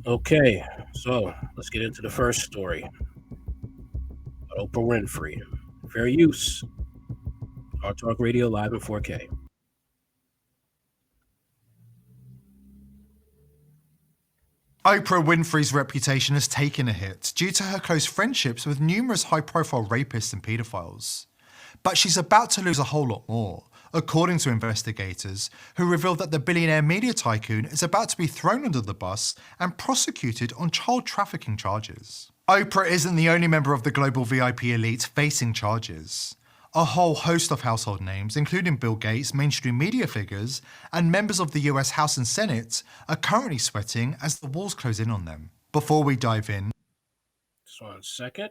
Okay, so let's get into the first story. Oprah Winfrey. Fair use. Our Talk Radio live in 4K. Oprah Winfrey's reputation has taken a hit due to her close friendships with numerous high-profile rapists and paedophiles. But she's about to lose a whole lot more, according to investigators, who revealed that the billionaire media tycoon is about to be thrown under the bus and prosecuted on child trafficking charges. Oprah isn't the only member of the global VIP elite facing charges. A whole host of household names, including Bill Gates, mainstream media figures, and members of the US House and Senate, are currently sweating as the walls close in on them. Before we dive in, just 1 second.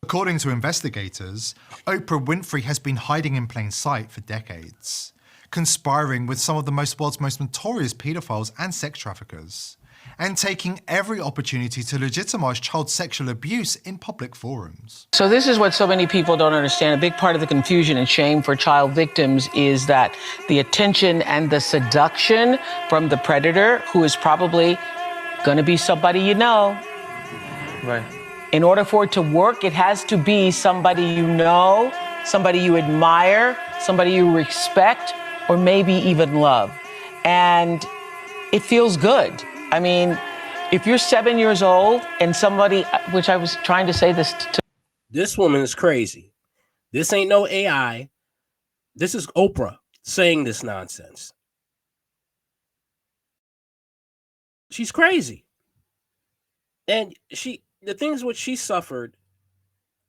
According to investigators, Oprah Winfrey has been hiding in plain sight for decades, conspiring with some of the world's most notorious pedophiles and sex traffickers, and taking every opportunity to legitimize child sexual abuse in public forums. So this is what so many people don't understand. A big part of the confusion and shame for child victims is that the attention and the seduction from the predator, who is probably going to be somebody you know. Right. In order for it to work, it has to be somebody you know, somebody you admire, somebody you respect, or maybe even love. And it feels good. I mean, if you're 7 years old and somebody, which I was trying to say this to. This woman is crazy. This ain't no AI. This is Oprah saying this nonsense. She's crazy. And the things which she suffered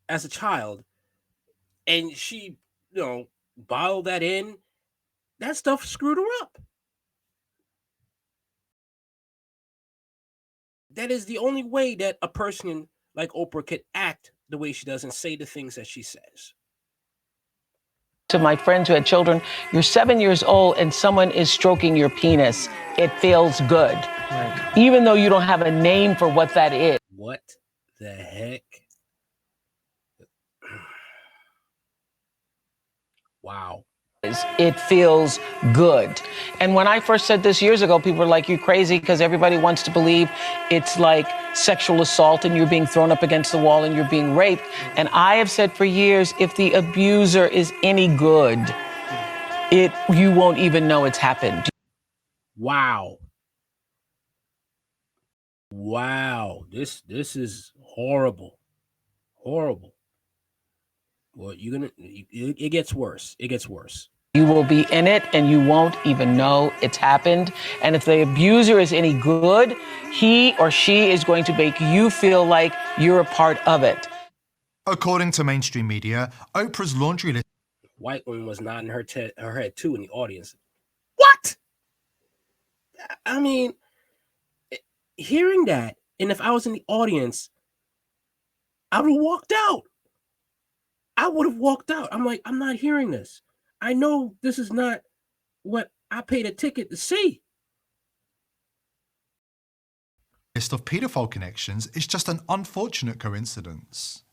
as a child, and she, bottled that in, that stuff screwed her up. That is the only way that a person like Oprah could act the way she does and say the things that she says. To my friends who had children, you're 7 years old and someone is stroking your penis. It feels good. Right. Even though you don't have a name for what that is. What the heck? Wow. It feels good. And when I first said this years ago, people were like, you're crazy, because everybody wants to believe it's like sexual assault and you're being thrown up against the wall and you're being raped. And I have said for years, if the abuser is any good, you won't even know it's happened. Wow. Wow. This is horrible. Horrible. Well, it gets worse. It gets worse. You will be in it and you won't even know it's happened. And if the abuser is any good, he or she is going to make you feel like you're a part of it. According to mainstream media, Oprah's laundry list. White woman was nodding her head too in the audience. What? I mean, hearing that, and if I was in the audience, I would have walked out. I'm like, I'm not hearing this. I know this is not what I paid a ticket to see. List of paedophile connections is just an unfortunate coincidence.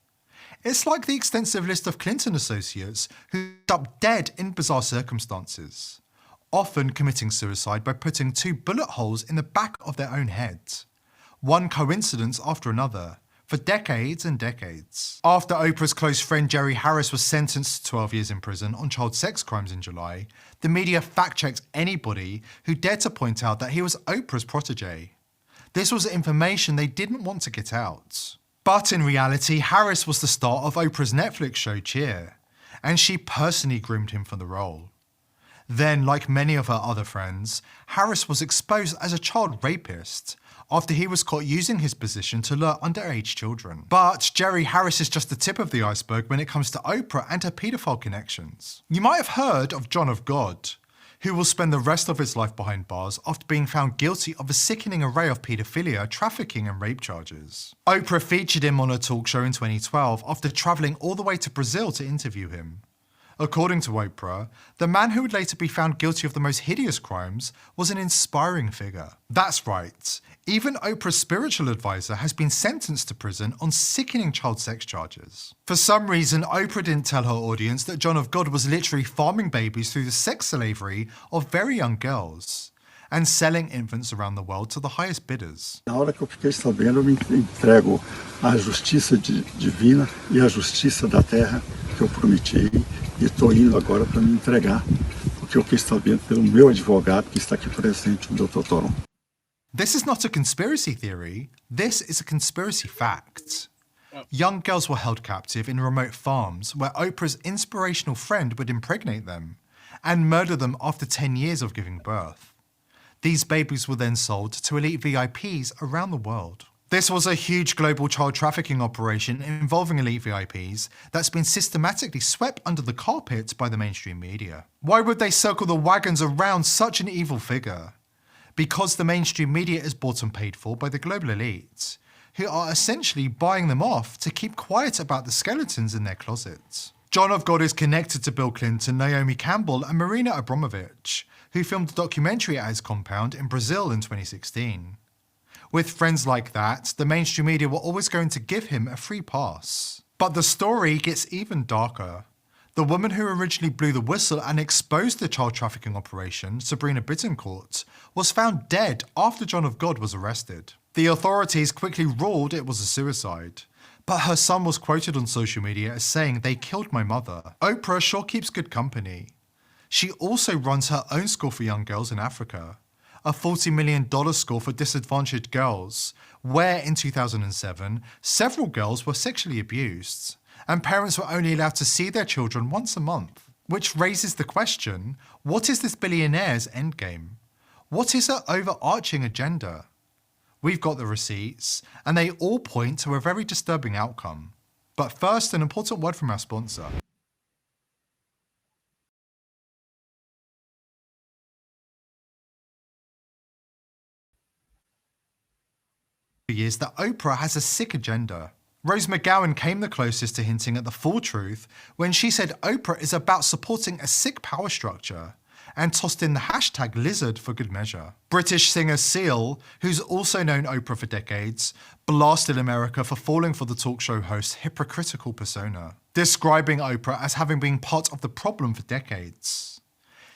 It's like the extensive list of Clinton associates who ended up dead in bizarre circumstances, often committing suicide by putting 2 bullet holes in the back of their own head. One coincidence after another, for decades and decades. After Oprah's close friend Jerry Harris was sentenced to 12 years in prison on child sex crimes in July, the media fact-checked anybody who dared to point out that he was Oprah's protege. This was information they didn't want to get out. But in reality, Harris was the star of Oprah's Netflix show Cheer, and she personally groomed him for the role. Then, like many of her other friends, Harris was exposed as a child rapist after he was caught using his position to lure underage children. But Jerry Harris is just the tip of the iceberg when it comes to Oprah and her paedophile connections. You might have heard of John of God, who will spend the rest of his life behind bars after being found guilty of a sickening array of paedophilia, trafficking and rape charges. Oprah featured him on a talk show in 2012 after travelling all the way to Brazil to interview him. According to Oprah, the man who would later be found guilty of the most hideous crimes was an inspiring figure. That's right. Even Oprah's spiritual advisor has been sentenced to prison on sickening child sex charges. For some reason, Oprah didn't tell her audience that John of God was literally farming babies through the sex slavery of very young girls and selling infants around the world to the highest bidders. Na hora que eu fiquei sabendo, eu me entrego à justiça divina e à justiça da terra que eu prometi, e estou indo agora para me entregar, porque eu fiquei sabendo pelo meu advogado que está aqui presente, o Dr. Toron. This is not a conspiracy theory, this is a conspiracy fact. Young girls were held captive in remote farms where Oprah's inspirational friend would impregnate them and murder them after 10 years of giving birth. These babies were then sold to elite VIPs around the world. This was a huge global child trafficking operation involving elite VIPs that's been systematically swept under the carpet by the mainstream media. Why would they circle the wagons around such an evil figure? Because the mainstream media is bought and paid for by the global elites, who are essentially buying them off to keep quiet about the skeletons in their closets. John of God is connected to Bill Clinton, Naomi Campbell and Marina Abramovich, who filmed a documentary at his compound in Brazil in 2016. With friends like that, the mainstream media were always going to give him a free pass. But the story gets even darker. The woman who originally blew the whistle and exposed the child trafficking operation, Sabrina Bittencourt, was found dead after John of God was arrested. The authorities quickly ruled it was a suicide, but her son was quoted on social media as saying, "They killed my mother." Oprah sure keeps good company. She also runs her own school for young girls in Africa, a $40 million school for disadvantaged girls, where in 2007, several girls were sexually abused, and parents were only allowed to see their children once a month. Which raises the question, what is this billionaire's endgame? What is her overarching agenda? We've got the receipts, and they all point to a very disturbing outcome. But first, an important word from our sponsor. Is that Oprah has a sick agenda. Rose McGowan came the closest to hinting at the full truth when she said Oprah is about supporting a sick power structure and tossed in the hashtag lizard for good measure. British singer Seal, who's also known Oprah for decades, blasted America for falling for the talk show host's hypocritical persona, describing Oprah as having been part of the problem for decades.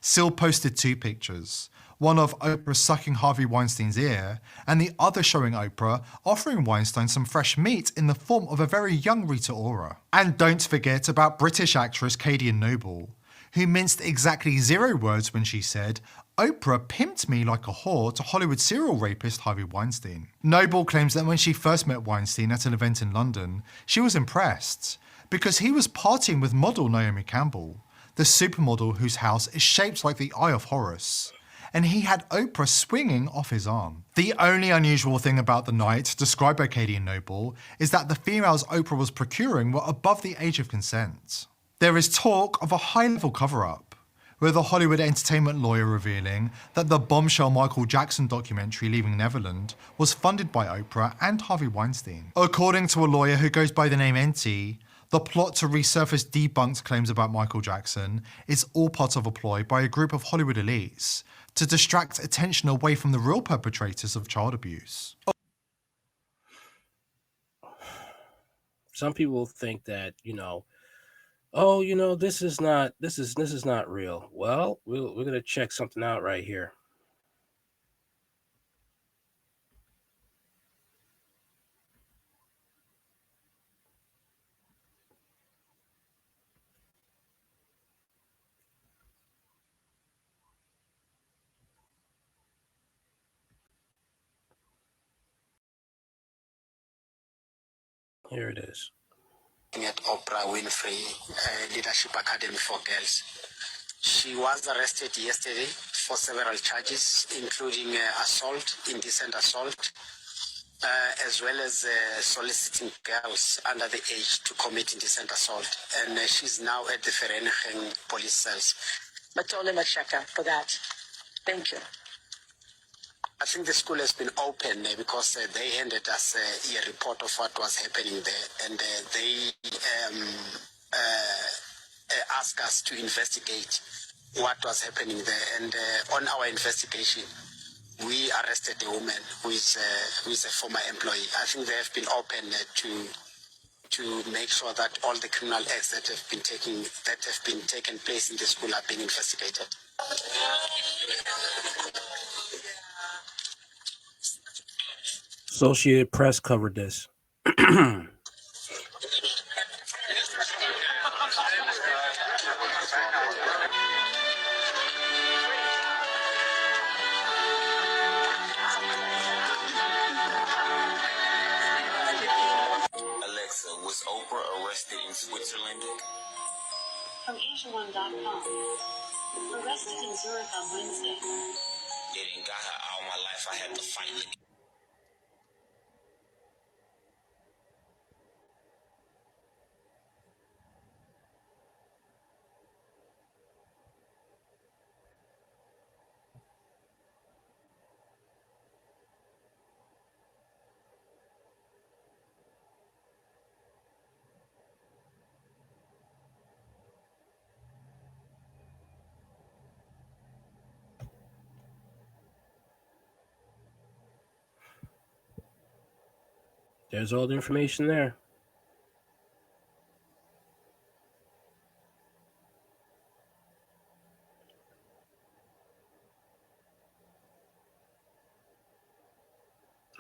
Seal posted two pictures, one of Oprah sucking Harvey Weinstein's ear, and the other showing Oprah offering Weinstein some fresh meat in the form of a very young Rita Ora. And don't forget about British actress Katie Noble, who minced exactly 0 words when she said, "Oprah pimped me like a whore" to Hollywood serial rapist Harvey Weinstein. Noble claims that when she first met Weinstein at an event in London, she was impressed because he was partying with model Naomi Campbell, the supermodel whose house is shaped like the Eye of Horus, and he had Oprah swinging off his arm. The only unusual thing about the night, described by Katie Noble, is that the females Oprah was procuring were above the age of consent. There is talk of a high-level cover-up, with a Hollywood entertainment lawyer revealing that the bombshell Michael Jackson documentary Leaving Neverland was funded by Oprah and Harvey Weinstein. According to a lawyer who goes by the name NT, the plot to resurface debunked claims about Michael Jackson is all part of a ploy by a group of Hollywood elites to distract attention away from the real perpetrators of child abuse. Some people think that, oh, this is not real. Well, we're gonna check something out right here. Here it is. At Oprah Winfrey Leadership Academy for Girls. She was arrested yesterday for several charges, including assault, indecent assault, as well as soliciting girls under the age to commit indecent assault. And she's now at the Vereniging police cells. Matole Mashaka for that. Thank you. I think the school has been open because they handed us a report of what was happening there, and they asked us to investigate what was happening there. And on our investigation, we arrested a woman who is a former employee. I think they have been open to make sure that all the criminal acts that have been taken place in the school are being investigated. Associated Press covered this. Alexa, was Oprah arrested in Switzerland? From Asian1.com. Arrested in Zurich on Wednesday. They didn't got her all my life. I had to fight it. There's all the information there.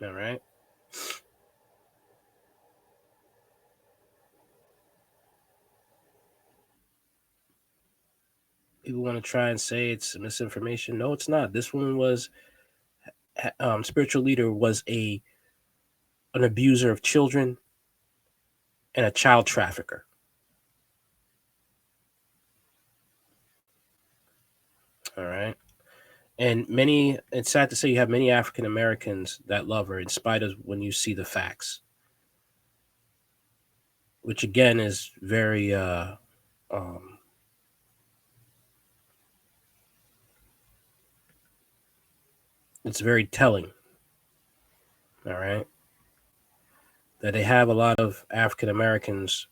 All right. People want to try and say it's misinformation. No, it's not. This woman was spiritual leader was an abuser of children and a child trafficker. All right. And it's sad to say you have many African Americans that love her in spite of when you see the facts, which again is very, it's very telling. All right. That they have a lot of African Americans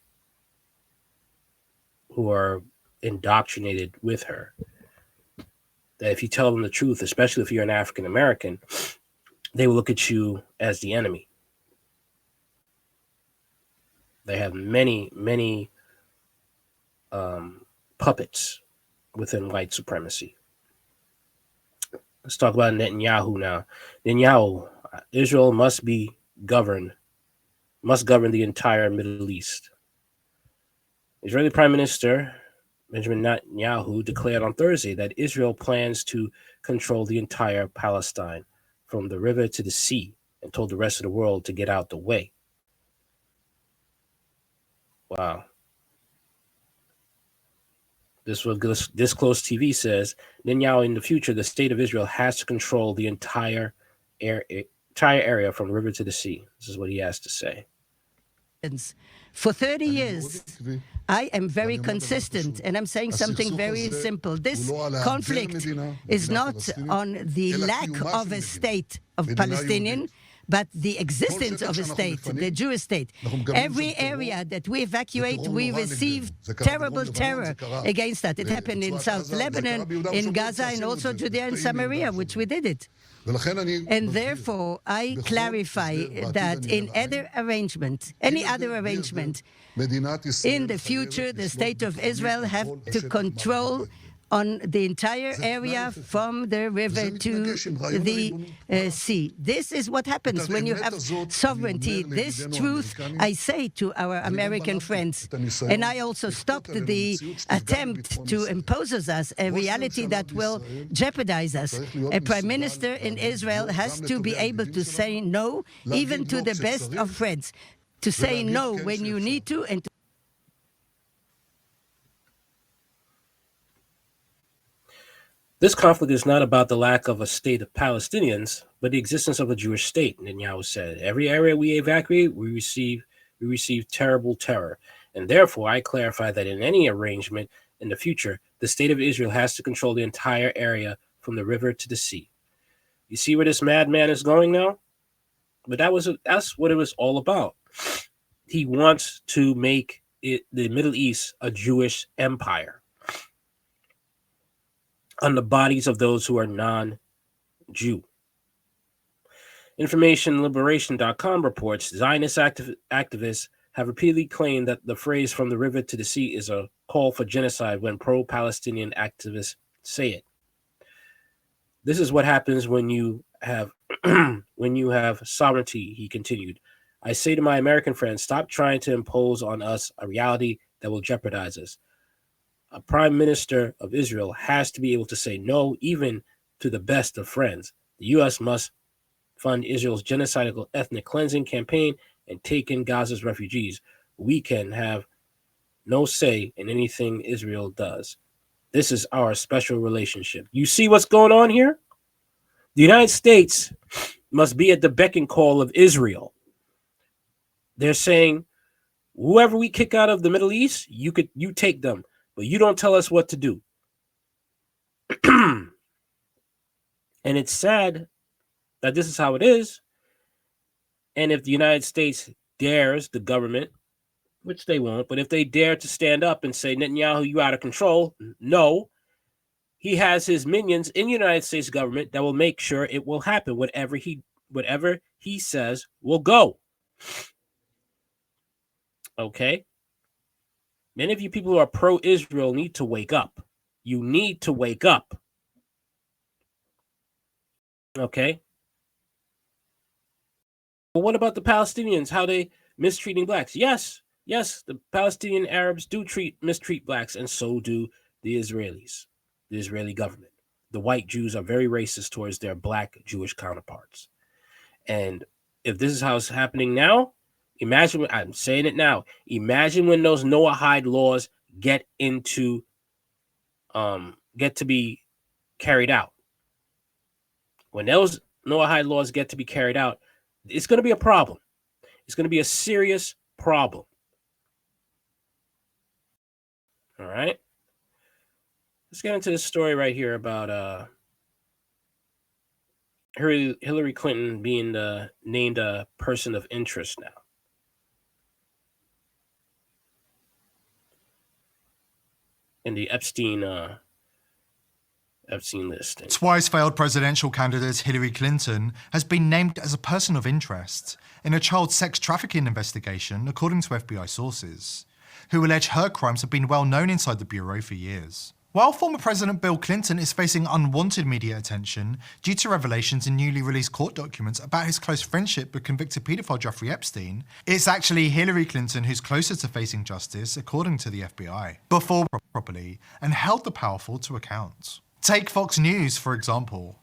who are indoctrinated with her. That if you tell them the truth, especially if you're an African American, they will look at you as the enemy. They have many, many puppets within white supremacy. Let's talk about Netanyahu now. Netanyahu, Israel must govern the entire Middle East. Israeli Prime Minister Benjamin Netanyahu declared on Thursday that Israel plans to control the entire Palestine from the river to the sea and told the rest of the world to get out the way. Wow. This Close TV says, Netanyahu, in the future, the state of Israel has to control the entire area from the river to the sea. This is what he has to say. For 30 years, I am very consistent, and I'm saying something very simple. This conflict is not on the lack of a state of Palestinian, but the existence of a state, the Jewish state. Every area that we evacuate, we receive terrible terror against that. It happened in South Lebanon, in Gaza, and also Judea and Samaria, which we did it. And therefore, I clarify that in any other arrangement, in the future, the state of Israel have to control on the entire area from the river to the sea. This is what happens when you have sovereignty. This truth I say to our American friends. And I also stopped the attempt to impose on us a reality that will jeopardize us. A prime minister in Israel has to be able to say no, even to the best of friends. To say no when you need to, and This conflict is not about the lack of a state of Palestinians, but the existence of a Jewish state, Netanyahu said. Every area we evacuate, we receive terrible terror. And therefore, I clarify that in any arrangement in the future, the state of Israel has to control the entire area from the river to the sea. You see where this madman is going now? But that's what it was all about. He wants to make the Middle East a Jewish empire on the bodies of those who are non-Jew. InformationLiberation.com reports Zionist activists have repeatedly claimed that the phrase "from the river to the sea" is a call for genocide when pro-Palestinian activists say it. This is what happens when you have when you have sovereignty, he continued. I say to my American friends, stop trying to impose on us a reality that will jeopardize us. A prime minister of Israel has to be able to say no, even to the best of friends. The U.S. must fund Israel's genocidal ethnic cleansing campaign and take in Gaza's refugees. We can have no say in anything Israel does. This is our special relationship. You see what's going on here? The United States must be at the beck and call of Israel. They're saying, whoever we kick out of the Middle East, you take them, but you don't tell us what to do. And it's sad that this is how it is. And if the United States dares, the government, which they won't, but if they dare to stand up and say, Netanyahu, you out of control, no, he has his minions in the United States government that will make sure it will happen. Whatever he says will go. Okay? Many of you people who are pro-Israel need to wake up. You need to wake up. Okay? Well, what about the Palestinians? How they mistreating blacks? Yes, the Palestinian Arabs do mistreat blacks, and so do the Israelis, the Israeli government. The white Jews are very racist towards their black Jewish counterparts. And if this is how it's happening now, imagine, I'm saying it now, imagine when those Noahide laws get to be carried out. When those Noahide laws get to be carried out, it's going to be a problem. It's going to be a serious problem. All right. Let's get into this story right here about Hillary Clinton being named a person of interest now. In the Epstein list. Twice failed presidential candidate Hillary Clinton has been named as a person of interest in a child sex trafficking investigation, according to FBI sources, who allege her crimes have been well known inside the Bureau for years. While former President Bill Clinton is facing unwanted media attention due to revelations in newly released court documents about his close friendship with convicted paedophile Jeffrey Epstein, it's actually Hillary Clinton who's closer to facing justice, according to the FBI, before properly and held the powerful to account. Take Fox News, for example.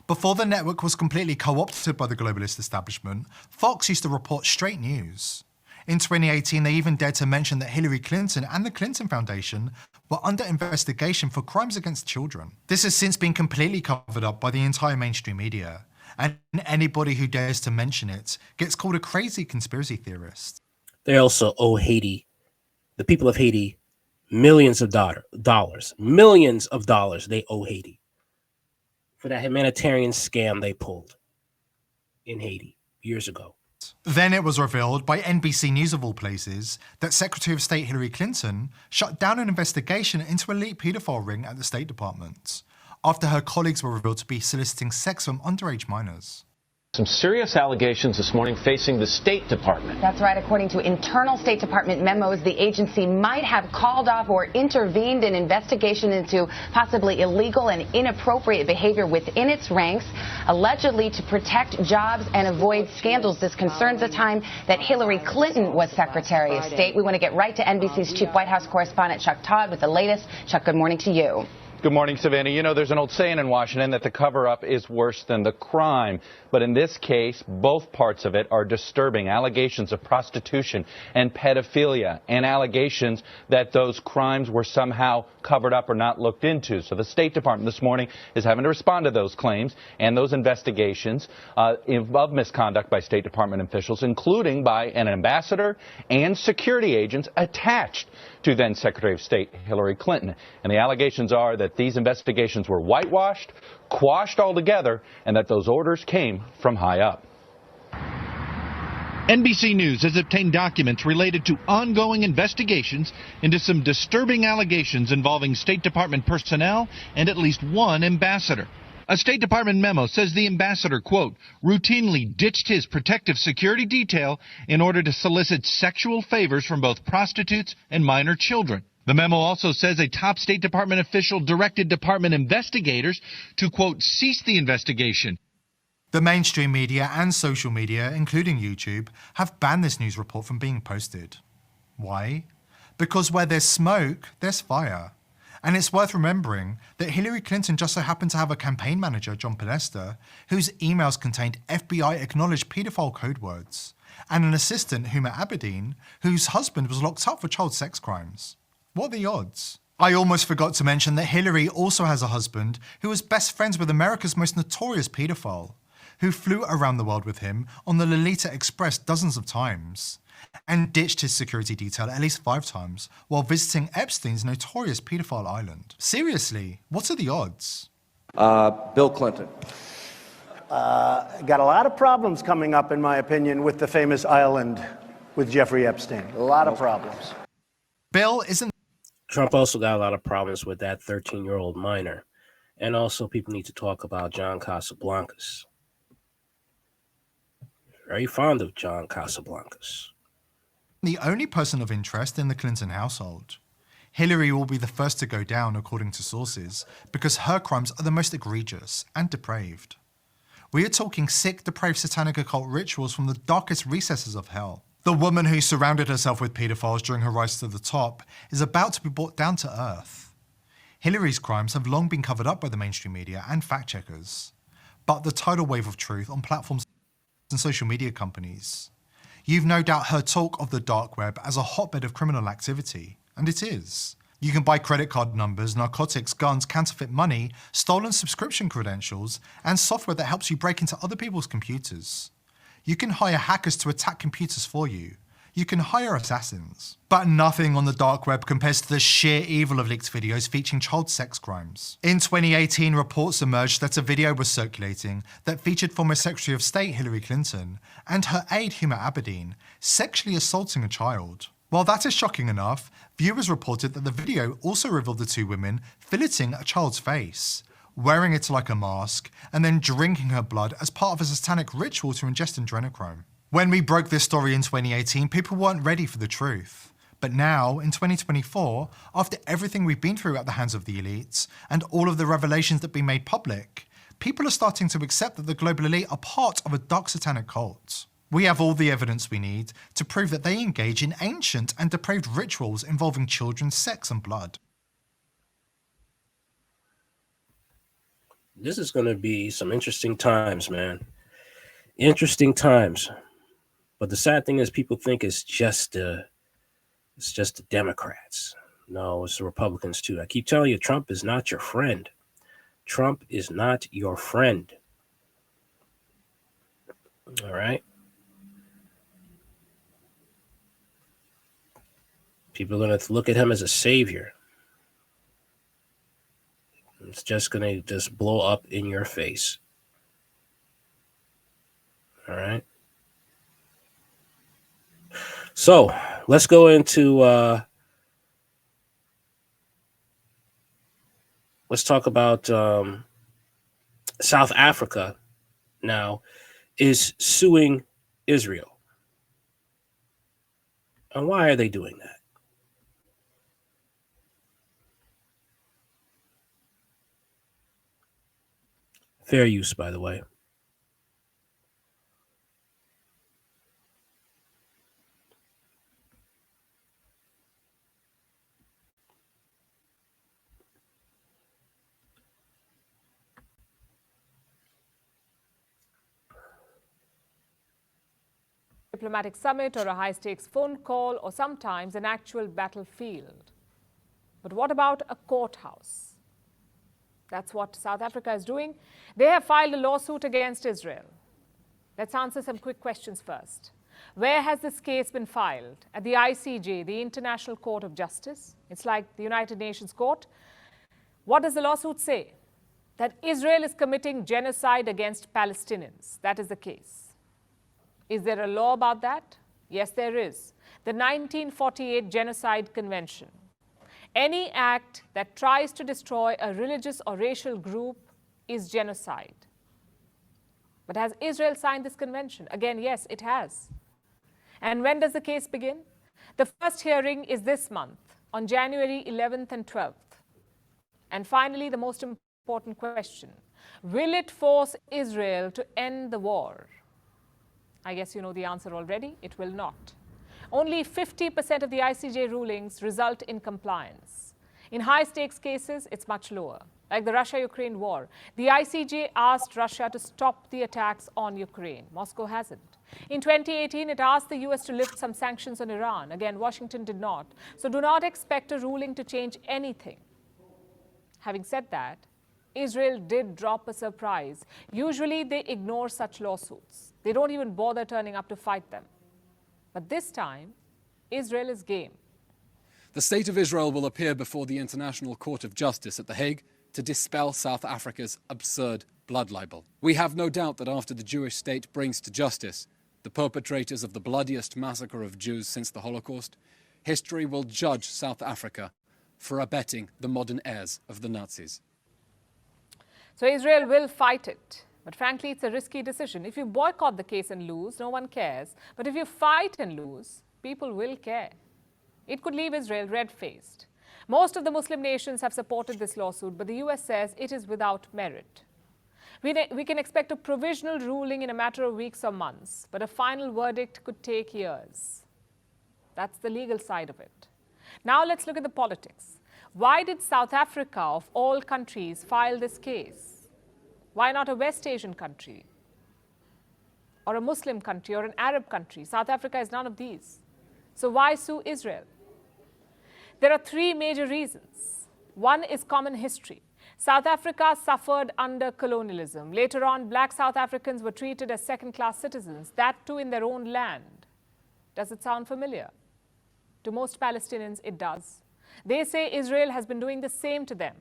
Before the network was completely co-opted by the globalist establishment, Fox used to report straight news. In 2018, they even dared to mention that Hillary Clinton and the Clinton Foundation were under investigation for crimes against children. This has since been completely covered up by the entire mainstream media, and anybody who dares to mention it gets called a crazy conspiracy theorist. They also owe Haiti, the people of Haiti, millions of dollars they owe Haiti for that humanitarian scam they pulled in Haiti years ago. Then it was revealed by NBC News of all places that Secretary of State Hillary Clinton shut down an investigation into an elite paedophile ring at the State Department after her colleagues were revealed to be soliciting sex from underage minors. Some serious allegations this morning facing the State Department. That's right. According to internal State Department memos, the agency might have called off or intervened in investigation into possibly illegal and inappropriate behavior within its ranks, allegedly to protect jobs and avoid scandals. This concerns the time that Hillary Clinton was Secretary of State. We want to get right to NBC's chief White House correspondent, Chuck Todd, with the latest. Chuck, good morning to you. Good morning, Savannah. You know, there's an old saying in Washington that the cover-up is worse than the crime. But in this case, both parts of it are disturbing. Allegations of prostitution and pedophilia, and allegations that those crimes were somehow covered up or not looked into. So the State Department this morning is having to respond to those claims and those investigations of misconduct by State Department officials, including by an ambassador and security agents attached to then Secretary of State Hillary Clinton. And the allegations are that these investigations were whitewashed, quashed altogether, and that those orders came from high up. NBC News has obtained documents related to ongoing investigations into some disturbing allegations involving State Department personnel and at least one ambassador. A State Department memo says the ambassador, quote, routinely ditched his protective security detail in order to solicit sexual favors from both prostitutes and minor children. The memo also says a top State Department official directed department investigators to, quote, cease the investigation. The mainstream media and social media, including YouTube, have banned this news report from being posted. Why? Because where there's smoke, there's fire. And it's worth remembering that Hillary Clinton just so happened to have a campaign manager, John Podesta, whose emails contained FBI-acknowledged paedophile code words, and an assistant, Huma Abedin, whose husband was locked up for child sex crimes. What are the odds? I almost forgot to mention that Hillary also has a husband who was best friends with America's most notorious paedophile, who flew around the world with him on the Lolita Express dozens of times, and ditched his security detail at least 5 times while visiting Epstein's notorious paedophile island. Seriously, what are the odds? Bill Clinton. Got a lot of problems coming up, in my opinion, with the famous island with Jeffrey Epstein. A lot of problems. Bill isn't... Trump also got a lot of problems with that 13-year-old minor. And also people need to talk about John Casablancas. Very fond of John Casablancas. The only person of interest in the Clinton household. Hillary will be the first to go down, according to sources, because her crimes are the most egregious and depraved. We are talking sick, depraved satanic occult rituals from the darkest recesses of hell. The woman who surrounded herself with pedophiles during her rise to the top is about to be brought down to earth. Hillary's crimes have long been covered up by the mainstream media and fact-checkers, but the tidal wave of truth on platforms and social media companies. You've no doubt heard talk of the dark web as a hotbed of criminal activity, and it is. You can buy credit card numbers, narcotics, guns, counterfeit money, stolen subscription credentials, and software that helps you break into other people's computers. You can hire hackers to attack computers for you. You can hire assassins. But nothing on the dark web compares to the sheer evil of leaked videos featuring child sex crimes. In 2018, reports emerged that a video was circulating that featured former Secretary of State Hillary Clinton and her aide Huma Abedin sexually assaulting a child. While that is shocking enough, viewers reported that the video also revealed the two women filleting a child's face, wearing it like a mask, and then drinking her blood as part of a satanic ritual to ingest adrenochrome. When we broke this story in 2018, people weren't ready for the truth. But now, in 2024, after everything we've been through at the hands of the elites, and all of the revelations that have been made public, people are starting to accept that the global elite are part of a dark satanic cult. We have all the evidence we need to prove that they engage in ancient and depraved rituals involving children's sex and blood. This is going to be some interesting times, man. Interesting times. But the sad thing is people think it's just the Democrats. No, it's the Republicans too. I keep telling you, Trump is not your friend. Trump is not your friend. All right? People are going to look at him as a savior. It's just going to just blow up in your face. All right? So let's go into, let's talk about South Africa now is suing Israel. And why are they doing that? Fair use, by the way. Diplomatic summit or a high-stakes phone call or sometimes an actual battlefield. But what about a courthouse? That's what South Africa is doing. They have filed a lawsuit against Israel. Let's answer some quick questions first. Where has this case been filed? At the ICJ, the International Court of Justice. It's like the United Nations Court. What does the lawsuit say? That Israel is committing genocide against Palestinians. That is the case. Is there a law about that? Yes, there is. The 1948 Genocide Convention. Any act that tries to destroy a religious or racial group is genocide. But has Israel signed this convention? Again, yes, it has. And when does the case begin? The first hearing is this month, on January 11th and 12th. And finally, the most important question: will it force Israel to end the war? I guess you know the answer already. It will not. Only 50% of the ICJ rulings result in compliance. In high-stakes cases, it's much lower. Like the Russia-Ukraine war, the ICJ asked Russia to stop the attacks on Ukraine. Moscow hasn't. In 2018, it asked the US to lift some sanctions on Iran. Again, Washington did not. So do not expect a ruling to change anything. Having said that, Israel did drop a surprise. Usually, they ignore such lawsuits. They don't even bother turning up to fight them. But this time, Israel is game. The State of Israel will appear before the International Court of Justice at The Hague to dispel South Africa's absurd blood libel. We have no doubt that after the Jewish state brings to justice the perpetrators of the bloodiest massacre of Jews since the Holocaust, history will judge South Africa for abetting the modern heirs of the Nazis. So Israel will fight it. But frankly, it's a risky decision. If you boycott the case and lose, no one cares. But if you fight and lose, people will care. It could leave Israel red-faced. Most of the Muslim nations have supported this lawsuit, but the US says it is without merit. We can expect a provisional ruling in a matter of weeks or months, but a final verdict could take years. That's the legal side of it. Now let's look at the politics. Why did South Africa, of all countries, file this case? Why not a West Asian country? Or a Muslim country or an Arab country? South Africa is none of these. So why sue Israel? There are three major reasons. One is common history. South Africa suffered under colonialism. Later on, black South Africans were treated as second-class citizens, that too in their own land. Does it sound familiar? To most Palestinians, it does. They say Israel has been doing the same to them.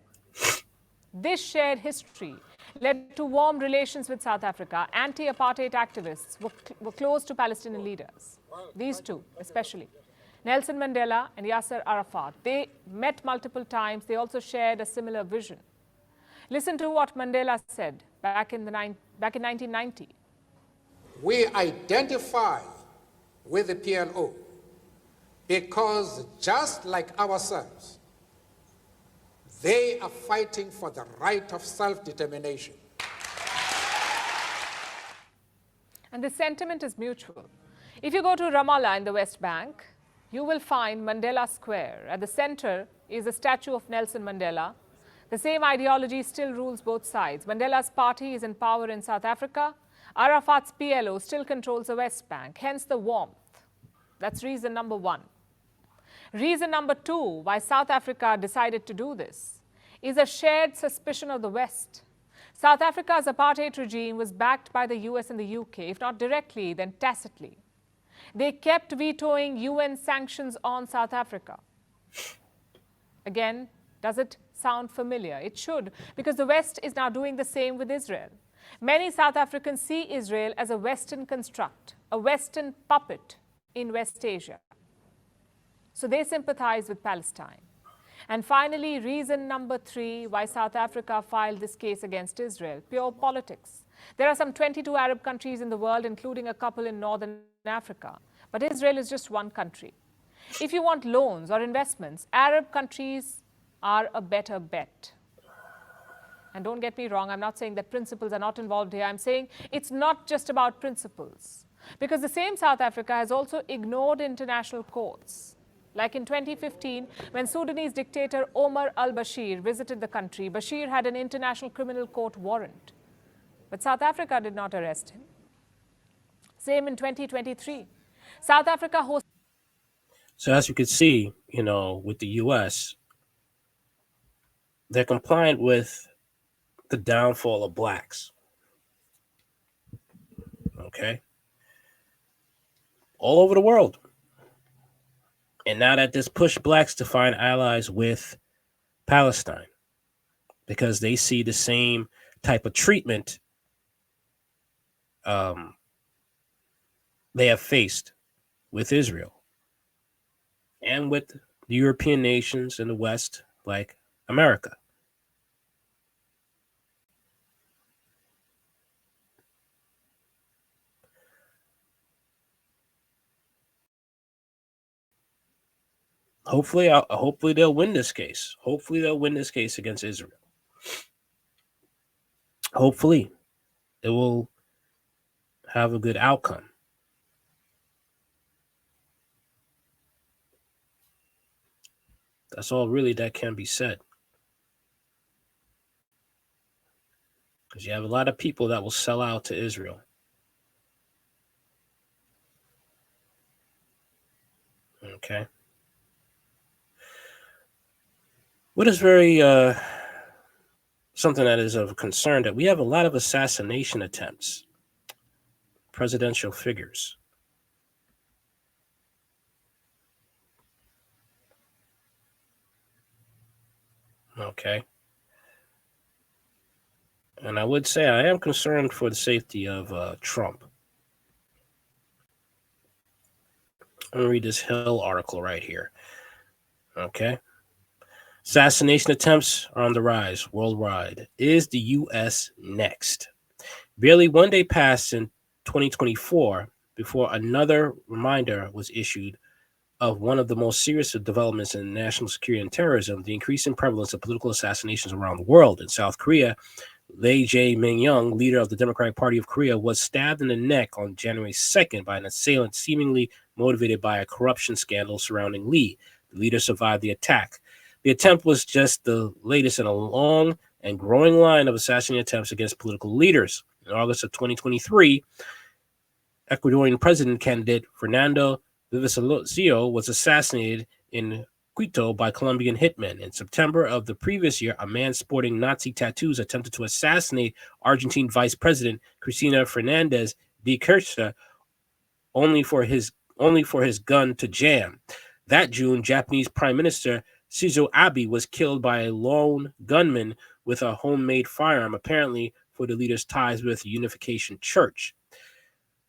This shared history led to warm relations with South Africa. Anti-apartheid activists were close to Palestinian leaders. These two, especially. Nelson Mandela and Yasser Arafat. They met multiple times. They also shared a similar vision. Listen to what Mandela said back in 1990. We identify with the PLO because just like ourselves, they are fighting for the right of self-determination. And the sentiment is mutual. If you go to Ramallah in the West Bank, you will find Mandela Square. At the center is a statue of Nelson Mandela. The same ideology still rules both sides. Mandela's party is in power in South Africa. Arafat's PLO still controls the West Bank, hence the warmth. That's reason number one. Reason number two why South Africa decided to do this is a shared suspicion of the West. South Africa's apartheid regime was backed by the US and the UK, if not directly, then tacitly. They kept vetoing UN sanctions on South Africa. Again, does it sound familiar? It should, because the West is now doing the same with Israel. Many South Africans see Israel as a Western construct, a Western puppet in West Asia. So they sympathize with Palestine. And finally, reason number three why South Africa filed this case against Israel: pure politics. There are some 22 Arab countries in the world, including a couple in Northern Africa. But Israel is just one country. If you want loans or investments, Arab countries are a better bet. And don't get me wrong, I'm not saying that principles are not involved here. I'm saying it's not just about principles. Because the same South Africa has also ignored international courts. Like in 2015, when Sudanese dictator Omar al-Bashir visited the country, Bashir had an international criminal court warrant. But South Africa did not arrest him. Same in 2023. South Africa hosted... So as you can see, with the U.S., they're compliant with the downfall of blacks. Okay? All over the world. And now that this pushed blacks to find allies with Palestine because they see the same type of treatment they have faced with Israel and with the European nations in the West, like America. Hopefully they'll win this case. Hopefully they'll win this case against Israel. Hopefully it will have a good outcome. That's all really that can be said. Because you have a lot of people that will sell out to Israel. Okay. What is very something that is of concern that we have a lot of assassination attempts, presidential figures. Okay. And I would say I am concerned for the safety of Trump. I'm going to read this Hill article right here. Okay. Assassination attempts are on the rise worldwide. Is the U.S. next? Barely one day passed in 2024 before another reminder was issued of one of the most serious developments in national security and terrorism, the increasing prevalence of political assassinations around the world. In South Korea, Lee Jae-myung, leader of the Democratic Party of Korea, was stabbed in the neck on January 2nd by an assailant seemingly motivated by a corruption scandal surrounding Lee. The leader survived the attack. The attempt was just the latest in a long and growing line of assassination attempts against political leaders. In August of 2023, Ecuadorian president candidate Fernando Villavicencio was assassinated in Quito by Colombian hitmen. In September of the previous year, a man sporting Nazi tattoos attempted to assassinate Argentine Vice President Cristina Fernandez de Kirchner, only for his gun to jam. That June, Japanese Prime Minister Shinzo Abe was killed by a lone gunman with a homemade firearm, apparently for the leader's ties with the Unification Church.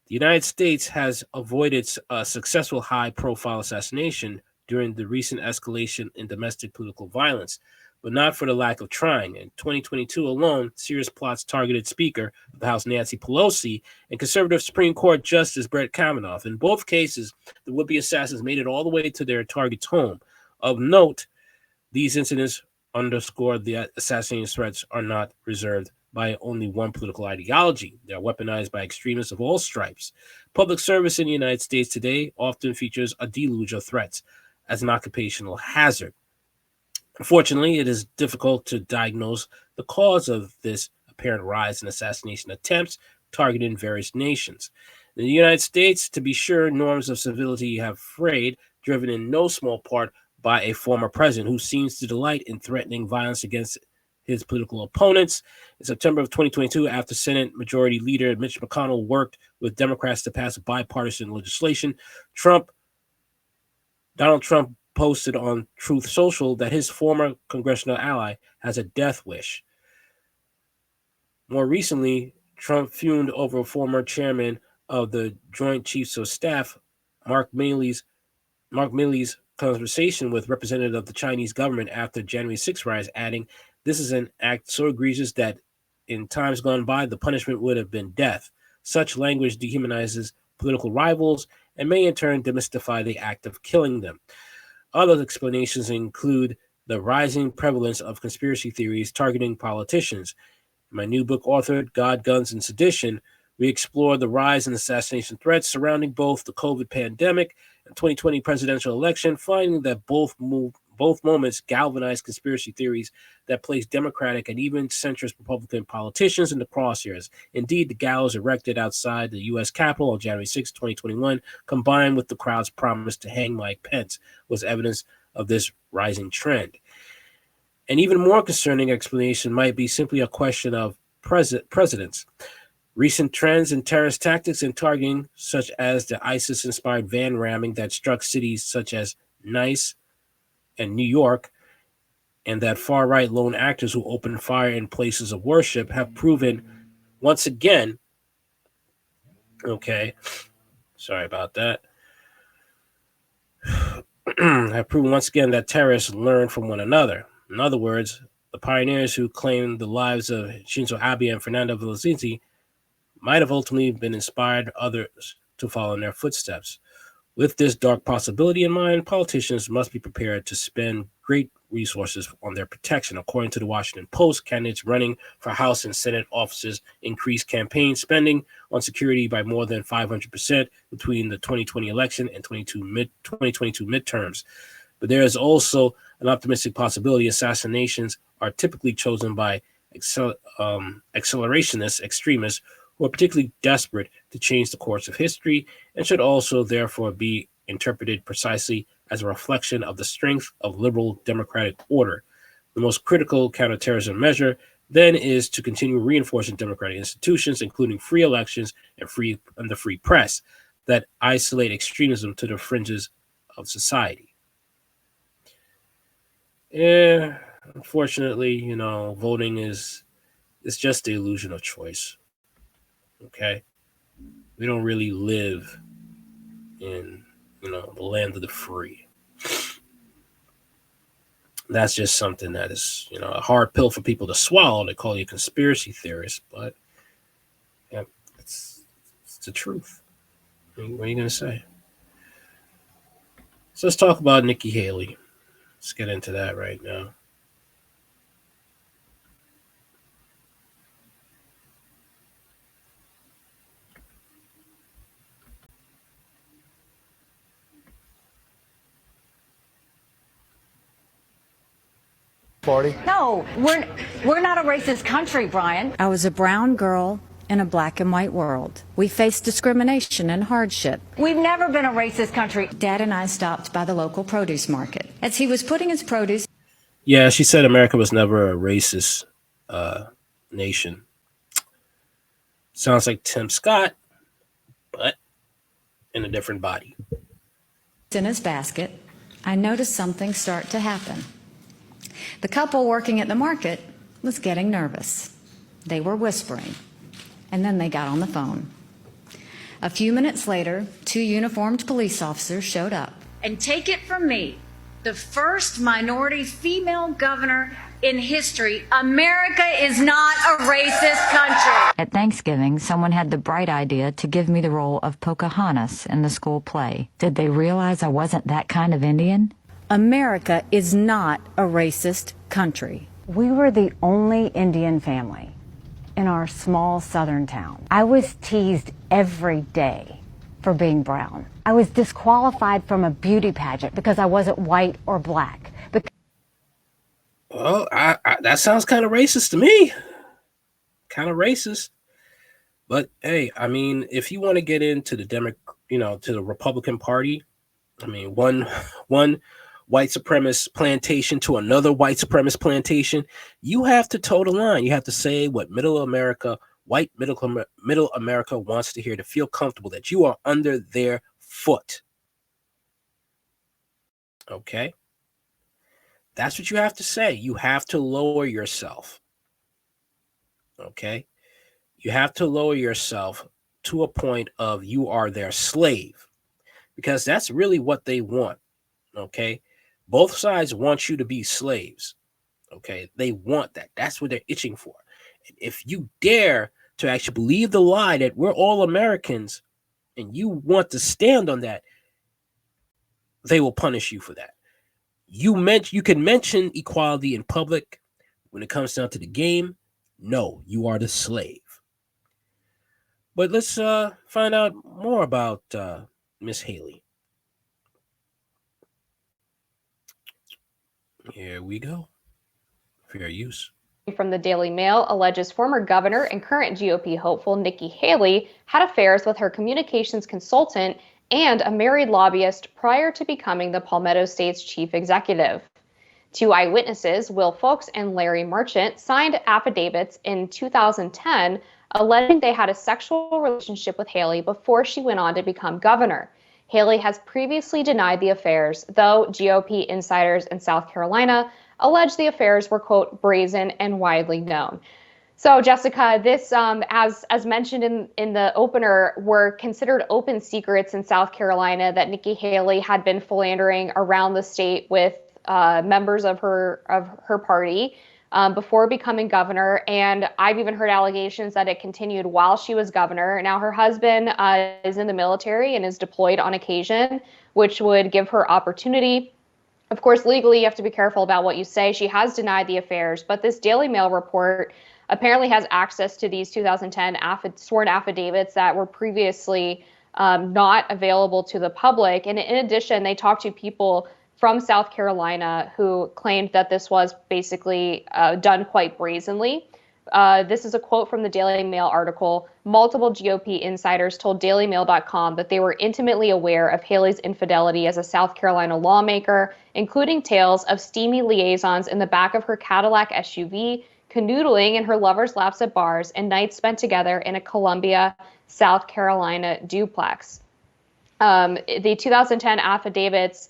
The United States has avoided a successful high-profile assassination during the recent escalation in domestic political violence, but not for the lack of trying. In 2022 alone, serious plots targeted Speaker of the House Nancy Pelosi and conservative Supreme Court Justice Brett Kavanaugh. In both cases, the would-be assassins made it all the way to their target's home. Of note, these incidents underscore the assassination threats are not reserved by only one political ideology. They are weaponized by extremists of all stripes. Public service in the United States today often features a deluge of threats as an occupational hazard. Unfortunately, it is difficult to diagnose the cause of this apparent rise in assassination attempts targeting various nations. In the United States, to be sure, norms of civility have frayed, driven in no small part by a former president who seems to delight in threatening violence against his political opponents. In September of 2022, after Senate Majority Leader Mitch McConnell worked with Democrats to pass bipartisan legislation, Donald Trump posted on Truth Social that his former congressional ally has a death wish. More recently, Trump fumed over former chairman of the Joint Chiefs of Staff, Mark Milley's conversation with representative of the Chinese government after January 6 riots, adding, "This is an act so egregious that in times gone by, the punishment would have been death. Such language dehumanizes political rivals and may in turn demystify the act of killing them." Other explanations include the rising prevalence of conspiracy theories targeting politicians. In my new book, authored God, Guns, and Sedition, we explore the rise in assassination threats surrounding both the COVID pandemic and 2020 presidential election, finding that both moments galvanized conspiracy theories that place Democratic and even centrist Republican politicians in the crosshairs. Indeed, the gallows erected outside the U.S. Capitol on January 6, 2021, combined with the crowd's promise to hang Mike Pence, was evidence of this rising trend. An even more concerning explanation might be simply a question of precedents. Recent trends in terrorist tactics and targeting, such as the ISIS-inspired van ramming that struck cities such as Nice and New York, and that far-right lone actors who open fire in places of worship, have proven once again, have proven once again that terrorists learn from one another. In other words, the pioneers who claimed the lives of Shinzo Abe and Fernando Villavicencio might have ultimately been inspired others to follow in their footsteps. With this dark possibility in mind, politicians must be prepared to spend great resources on their protection. According to the Washington Post, candidates running for House and Senate offices increased campaign spending on security by more than 500% between the 2020 election and 2022 midterms. But there is also an optimistic possibility. Assassinations are typically chosen by accelerationist extremists who are particularly desperate to change the course of history and should also therefore be interpreted precisely as a reflection of the strength of liberal democratic order. The most critical counterterrorism measure then is to continue reinforcing democratic institutions, including free elections and the free press, that isolate extremism to the fringes of society. Yeah, unfortunately, voting is just the illusion of choice. Okay, we don't really live in the land of the free. That's just something that is a hard pill for people to swallow. They call you a conspiracy theorist, but yeah, it's the truth. What are you gonna say? So let's talk about Nikki Haley. Let's get into that right now. Party? No, we're not a racist country, Brian. I was a brown girl in a black and white world. We faced discrimination and hardship. We've never been a racist country. Dad and I stopped by the local produce market. As he was putting his produce... Yeah, she said America was never a racist nation. Sounds like Tim Scott, but in a different body. In his basket, I noticed something start to happen. The couple working at the market was getting nervous. They were whispering, and then they got on the phone. A few minutes later, 2 uniformed police officers showed up. And take it from me, the first minority female governor in history, America is not a racist country. At Thanksgiving, someone had the bright idea to give me the role of Pocahontas in the school play. Did they realize I wasn't that kind of Indian? America is not a racist country. We were the only Indian family in our small southern town. I was teased every day for being brown. I was disqualified from a beauty pageant because I wasn't white or black. Well, that sounds kind of racist to me. Kind of racist. But hey, I mean, if you want to get into the to the Republican Party, I mean, one white supremacist plantation to another white supremacist plantation, you have to toe the line. You have to say what white middle America wants to hear, to feel comfortable that you are under their foot. Okay? That's what you have to say. You have to lower yourself. Okay? You have to lower yourself to a point of you are their slave, because that's really what they want. Okay? Both sides want you to be slaves. Okay? They want that. That's what they're itching for. And if you dare to actually believe the lie that we're all Americans and you want to stand on that, they will punish you for that. You can mention equality in public. When it comes down to the game, no, you are the slave. But let's find out more about Miss Haley. Here we go. Fair use. From the Daily Mail alleges former governor and current GOP hopeful Nikki Haley had affairs with her communications consultant and a married lobbyist prior to becoming the Palmetto State's chief executive. 2 eyewitnesses, Will Folks and Larry Marchant, signed affidavits in 2010 alleging they had a sexual relationship with Haley before she went on to become governor. Haley has previously denied the affairs, though GOP insiders in South Carolina allege the affairs were, quote, brazen and widely known. So, Jessica, this, as mentioned in the opener, were considered open secrets in South Carolina that Nikki Haley had been philandering around the state with members of her party. before becoming governor. And I've even heard allegations that it continued while she was governor. Now, her husband is in the military and is deployed on occasion, which would give her opportunity. Of course, legally, you have to be careful about what you say. She has denied the affairs, but this Daily Mail report apparently has access to these 2010 sworn affidavits that were previously not available to the public. And in addition, they talked to people from South Carolina who claimed that this was basically done quite brazenly. This is a quote from the Daily Mail article. Multiple GOP insiders told DailyMail.com that they were intimately aware of Haley's infidelity as a South Carolina lawmaker, including tales of steamy liaisons in the back of her Cadillac SUV, canoodling in her lover's laps at bars, and nights spent together in a Columbia, South Carolina duplex. The 2010 affidavits,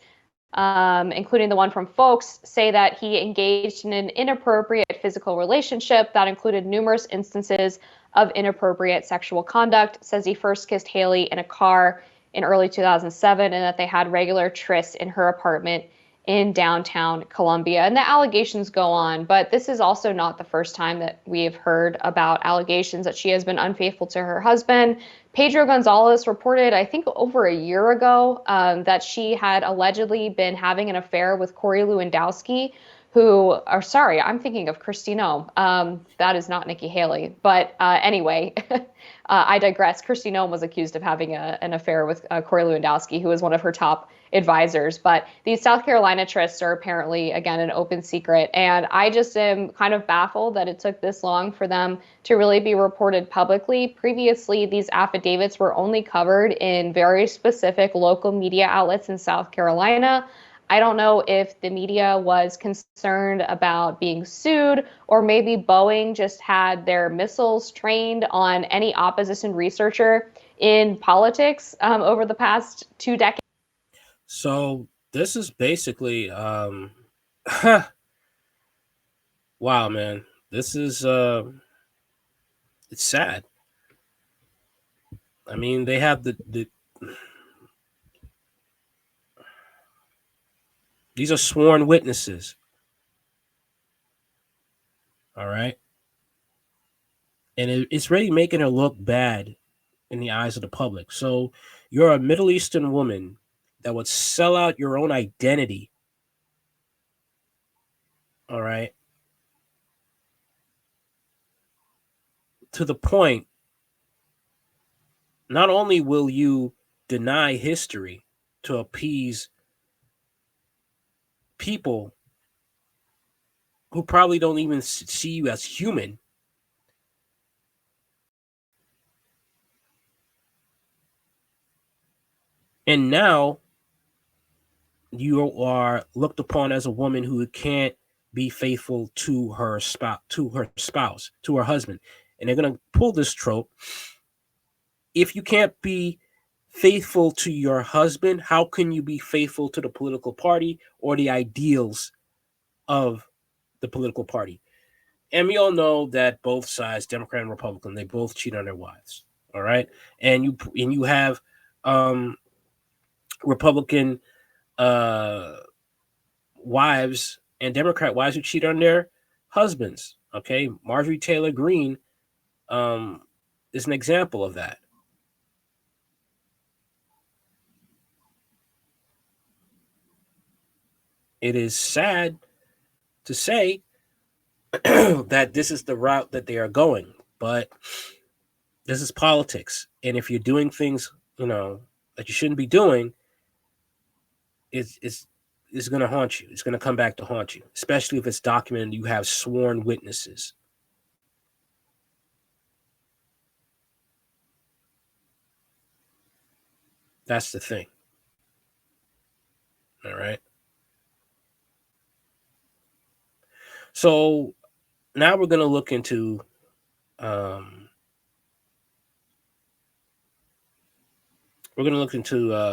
including the one from Folks, say that he engaged in an inappropriate physical relationship that included numerous instances of inappropriate sexual conduct, says he first kissed Haley in a car in early 2007, and that they had regular trysts in her apartment in downtown Columbia. And the allegations go on, but this is also not the first time that we have heard about allegations that she has been unfaithful to her husband. Pedro Gonzalez reported, I think over a year ago, that she had allegedly been having an affair with Corey Lewandowski, I'm thinking of Kristi Noem. That is not Nikki Haley. But anyway, I digress. Kristi Noem was accused of having an affair with Corey Lewandowski, who was one of her top advisors. But these South Carolina trysts are apparently, again, an open secret. And I just am kind of baffled that it took this long for them to really be reported publicly. Previously, these affidavits were only covered in very specific local media outlets in South Carolina. I don't know if the media was concerned about being sued, or maybe Boeing just had their missiles trained on any opposition researcher in politics over the past 2 decades. So this is basically, wow, man, this is, it's sad. I mean, they have these are sworn witnesses. All right. And it's really making her look bad in the eyes of the public. So you're a Middle Eastern woman that would sell out your own identity. All right. To the point, not only will you deny history to appease people who probably don't even see you as human, and now you are looked upon as a woman who can't be faithful to her spouse, to her husband. And they're going to pull this trope. If you can't be faithful to your husband, how can you be faithful to the political party or the ideals of the political party? And we all know that both sides, Democrat and Republican, they both cheat on their wives. All right. And you have Republican wives and Democrat wives who cheat on their husbands. Okay. Marjorie Taylor Greene is an example of that. It is sad to say that this is the route that they are going, but this is politics. And if you're doing things, that you shouldn't be doing, it's going to haunt you. It's going to come back to haunt you, especially if it's documented. You have sworn witnesses. That's the thing. All right. So now we're going to look into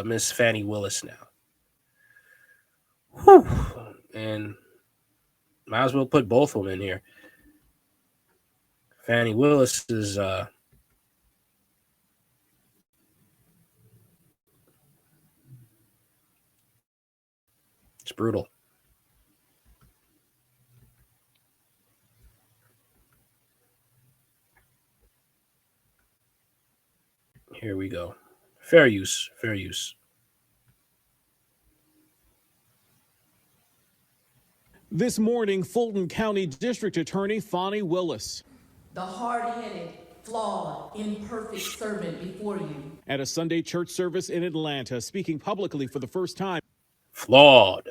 Miss Fannie Willis now. Whew. And might as well put both of them in here. Fannie Willis is it's brutal. Fair use. Fair use. This morning, Fulton County District Attorney Fani Willis. The hard-headed, flawed, imperfect servant before you. At a Sunday church service in Atlanta, speaking publicly for the first time. Flawed.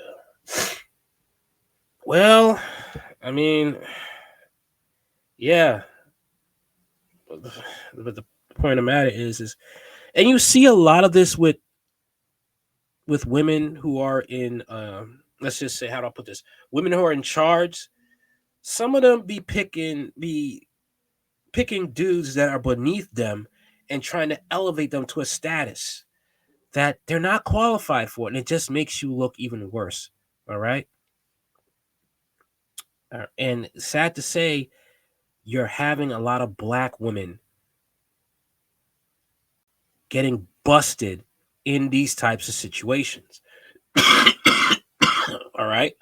Well, I mean, yeah. But the point of the matter is, and you see a lot of this with women who are in, let's just say, how do I put this? Women who are in charge. Some of them be picking dudes that are beneath them and trying to elevate them to a status that they're not qualified for, and it just makes you look even worse. All right. And sad to say, you're having a lot of black women getting busted in these types of situations. All right.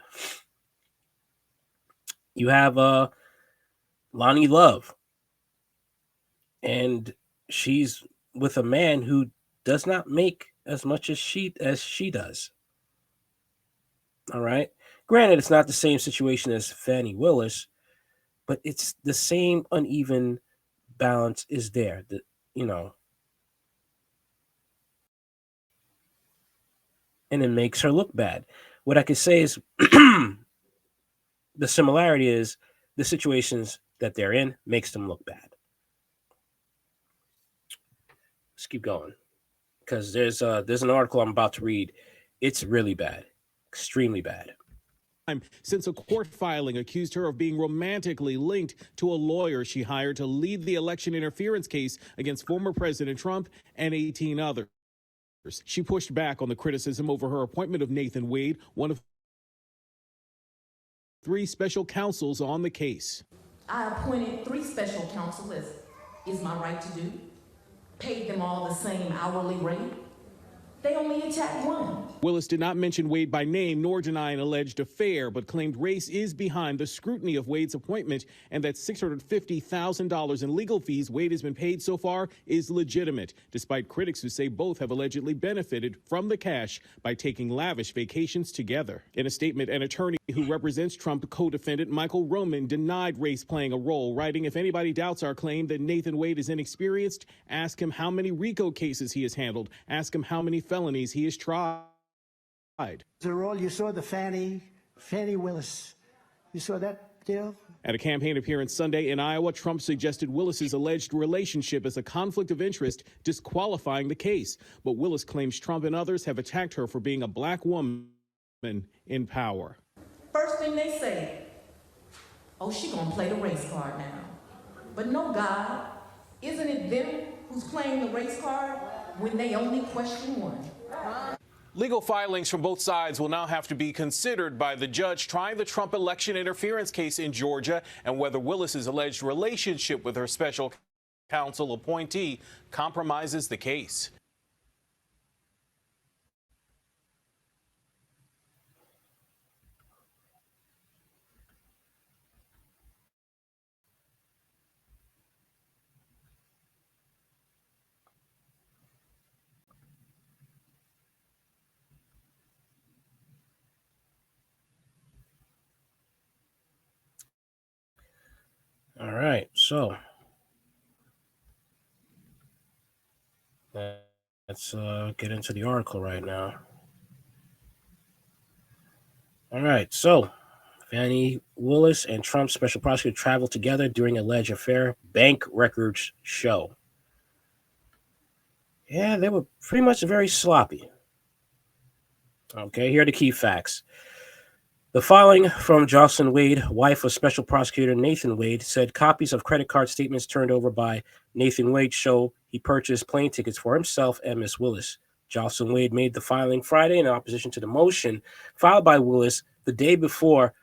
You have Lonnie Love, and she's with a man who does not make as much as she does. All right. Granted, it's not the same situation as Fani Willis, but it's the same uneven balance is there. And it makes her look bad. What I could say is the similarity is the situations that they're in makes them look bad. Let's keep going, because there's an article I'm about to read. It's really bad, extremely bad. Since a court filing accused her of being romantically linked to a lawyer she hired to lead the election interference case against former President Trump and 18 others. She pushed back on the criticism over her appointment of Nathan Wade, one of 3 special counsels on the case. I appointed 3 special counsel, as is my right to do. Paid them all the same hourly rate. They only attacked one. Willis did not mention Wade by name nor deny an alleged affair, but claimed race is behind the scrutiny of Wade's appointment and that $650,000 in legal fees Wade has been paid so far is legitimate, despite critics who say both have allegedly benefited from the cash by taking lavish vacations together. In a statement, an attorney who represents Trump co-defendant Michael Roman denied race playing a role, writing, "If anybody doubts our claim that Nathan Wade is inexperienced, ask him how many RICO cases he has handled. Ask him how many felonies he has tried." The role you saw the Fani Willis. You saw that deal? At a campaign appearance Sunday in Iowa, Trump suggested Willis's alleged relationship as a conflict of interest, disqualifying the case. But Willis claims Trump and others have attacked her for being a black woman in power. First thing they say, oh, she gonna play the race card now. But no, God, isn't it them who's playing the race card when they only question one? Legal filings from both sides will now have to be considered by the judge trying the Trump election interference case in Georgia and whether Willis's alleged relationship with her special counsel appointee compromises the case. All right, so let's get into the article right now. All right, so Fani Willis and Trump's special prosecutor traveled together during alleged affair, bank records show. Yeah, they were pretty much very sloppy. Okay, here are the key facts. The filing from Jocelyn Wade, wife of Special Prosecutor Nathan Wade, said copies of credit card statements turned over by Nathan Wade show he purchased plane tickets for himself and Miss Willis. Jocelyn Wade made the filing Friday in opposition to the motion filed by Willis the day before,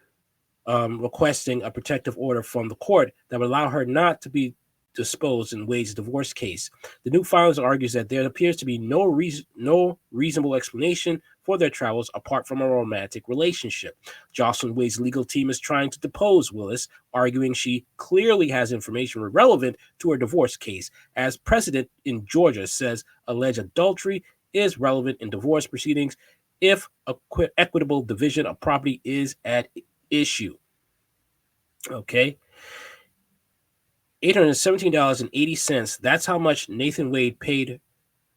requesting a protective order from the court that would allow her not to be disposed in Wade's divorce case. The new filings argues that there appears to be no reasonable explanation for their travels apart from a romantic relationship. Jocelyn Wade's legal team is trying to depose Willis, arguing she clearly has information relevant to her divorce case, as precedent in Georgia says alleged adultery is relevant in divorce proceedings if equitable division of property is at issue. Okay. $817.80. That's how much Nathan Wade paid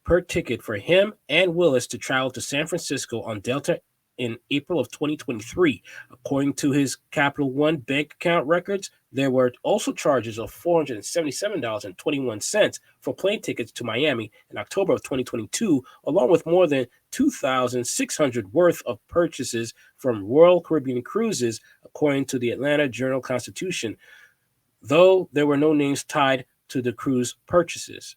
per ticket for him and Willis to travel to San Francisco on Delta in April of 2023. According to his Capital One bank account records, there were also charges of $477.21 for plane tickets to Miami in October of 2022, along with more than $2,600 worth of purchases from Royal Caribbean Cruises, according to the Atlanta Journal-Constitution, though there were no names tied to the cruise purchases.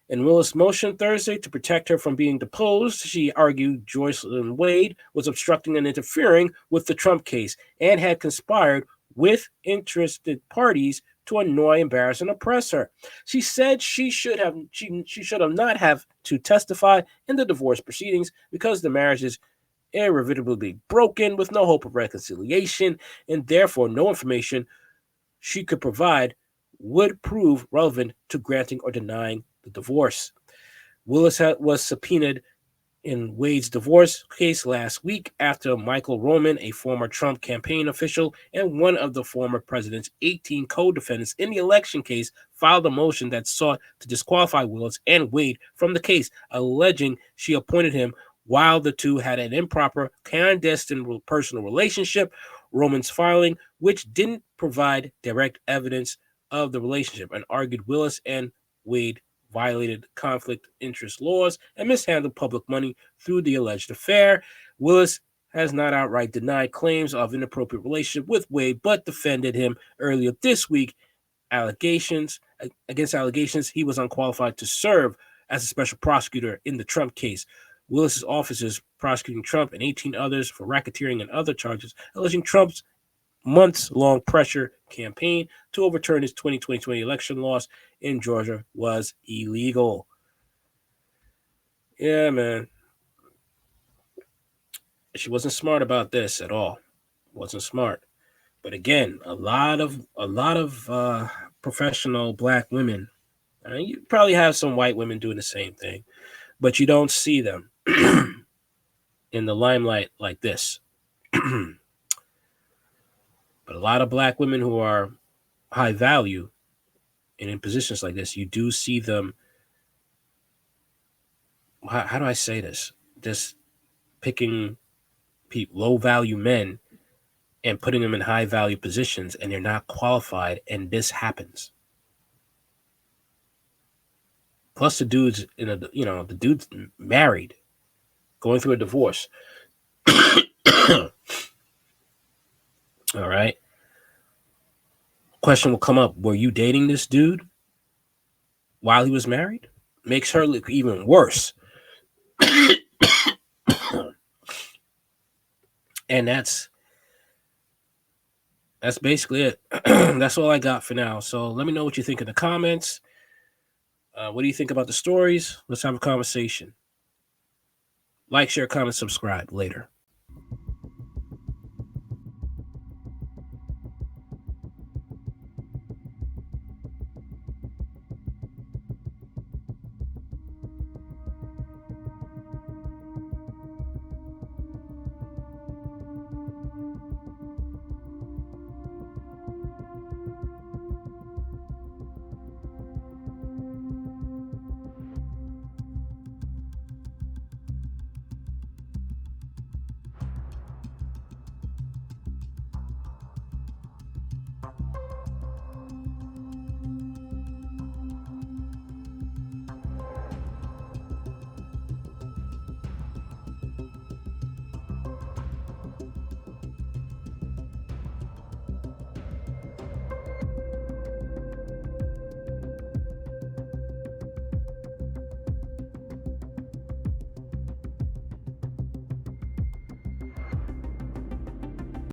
In Willis' motion Thursday to protect her from being deposed, she argued Jocelyn Wade was obstructing and interfering with the Trump case and had conspired with interested parties to annoy, embarrass, and oppress her. She said she should have not have to testify in the divorce proceedings because the marriage is irrevocably broken with no hope of reconciliation, and therefore no information she could provide would prove relevant to granting or denying the divorce. Willis was subpoenaed in Wade's divorce case last week after Michael Roman, a former Trump campaign official and one of the former president's 18 co-defendants in the election case, filed a motion that sought to disqualify Willis and Wade from the case, alleging she appointed him while the two had an improper, clandestine personal relationship. Roman's filing, which didn't provide direct evidence of the relationship, and argued Willis and Wade violated conflict interest laws and mishandled public money through the alleged affair. Willis has not outright denied claims of inappropriate relationship with Wade, but defended him earlier this week against allegations he was unqualified to serve as a special prosecutor in the Trump case. Willis's office is prosecuting Trump and 18 others for racketeering and other charges, alleging Trump's months-long pressure campaign to overturn his 2020 election loss in Georgia was illegal. Yeah, man. She wasn't smart about this at all. Wasn't smart. But again, a lot of professional black women. You probably have some white women doing the same thing, but you don't see them in the limelight like this. But a lot of black women who are high value and in positions like this, you do see them. How do I say this? Just picking low value men and putting them in high value positions, and they're not qualified, and this happens. Plus, the dude's the dude's married, going through a divorce. All right. Question will come up. Were you dating this dude while he was married? Makes her look even worse. And that's basically it. That's all I got for now. So let me know what you think in the comments. What do you think about the stories? Let's have a conversation. Like, share, comment, subscribe. Later.